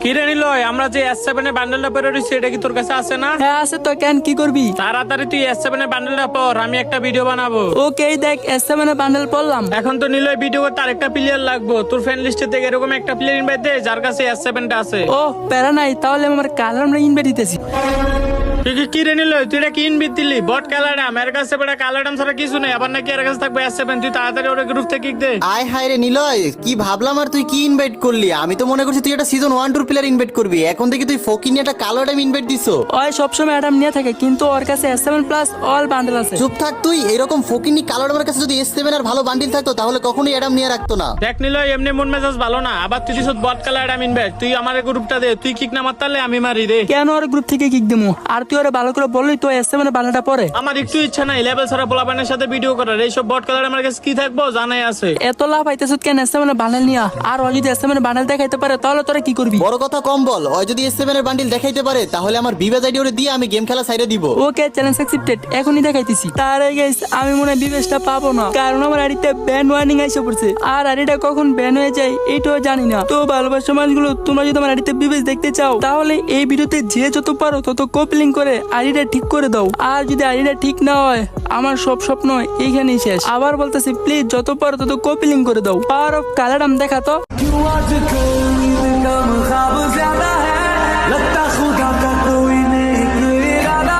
কিরে নিলয়, আমরা যে S7 এর বান্ডেলটা পরে রইছি এটা কি তোর কাছে আছে না? হ্যাঁ আছে তো, কেন কি করবি? তাড়াতাড়ি তুই S7 এর বান্ডেলটা পর, আমি একটা ভিডিও বানাবো। ওকে দেখ S7 এর বান্ডেল পড়লাম। এখন তো নিলয় ভিডিও করতে আরেকটা প্লেয়ার লাগবে। তোর ফ্রেন্ড লিস্টে থেকে এরকম একটা প্লেয়ার ইনভাইট দে যার কাছে S7 টা আছে। ও প্যারা নাই, তাহলে আমি আমার কালার ইনভাইট দিতেছি। কি রে নিলয়, তুই এটা কি ইনভাইট দিলি? বট কালাডাম, এর কাছে বড় কালাডাম ছাড়া কিছু নেই। আবার নাকি এর কাছে থাকবে S7। তুই তাড়াতাড়ি ওর গ্রুপ থেকে কিক দে। আয় হায় রে নিলয়, কি ভাবলাম আর তুই কি ইনভাইট করলি? আমি তো মনে করছি তুই একটা সিজন 1-2 প্লেয়ার ইনভাইট করবি, এখন থেকে তুই ফকিং একটা কালো টাইম ইনভাইট দিছো। ওই সবসময় অ্যাডাম নিয়ে থাকে, কিন্তু ওর কাছে S7 প্লাস অল বান্ডেল আছে। চুপ থাক তুই। এরকম ফকিনি কালো টাইমের কাছে যদি S7 আর ভালো বান্ডিল থাকতো তাহলে কখনোই অ্যাডাম নিয়ে রাখতো না। দেখ নিলয়, এমনি মন মেজাজ ভালো না। আবার তুই দিছ বট কালাডাম ইনভাইট। তুই আমার গ্রুপটা দে, তুই কিক না মারতালে আমি মারি দে। কেন ওর গ্রুপ থেকে কিক দিমু? আর তুই ওরা ভালো করে বললি তো S7 এর বান্ডেলটা পরে। আমার একটু ইচ্ছা নাই লেভেল ছাড়া পোলাপানের সাথে ভিডিও করার। এইসব বট কালার আমার কাছে কি থাকবো জানাই আছে। এত লাভ পাইতেছ কেন S7 এর বান্ডেল নিয়া? আর ও যদি S7 এর বান্ডেল দেখাইতে পারে তাহলে তোরা কি করবি? বড় কথা কম বল। ওই যদি S7 এর বান্ডিল দেখাইতে পারে তাহলে আমার বিবেজ আইডি ওরে দিয়ে আমি গেম খেলা সাইডে দিব। ওকে চ্যালেঞ্জ অ্যাকসেপ্টেড, এখনই দেখাইতেছি। তার আগে guys, আমি মনে হয় বিবেশটা পাবো না, কারণ আমার আইডিতে ব্যান ওয়ার্নিং আইসা পড়ছে। আর আইডিটা কখন ব্যান হয়ে যায় এইটাও জানি না। তো ভালোবাসা মানুষগুলো, তোমরা যদি আমার আইডিতে বিবেশ দেখতে চাও তাহলে এই ভিডিওতে যে যত পারো তত কপি লিংক করে আইডিটা ঠিক করে দাও। আর যদি আইডিটা ঠিক না হয়, আমার সব স্বপ্ন এইখানেই শেষ। আবার বলতেছি, প্লিজ যত পারো তত কপি লিংক করে দাও। পাওয়ার অফ কালাডাম দেখা তো।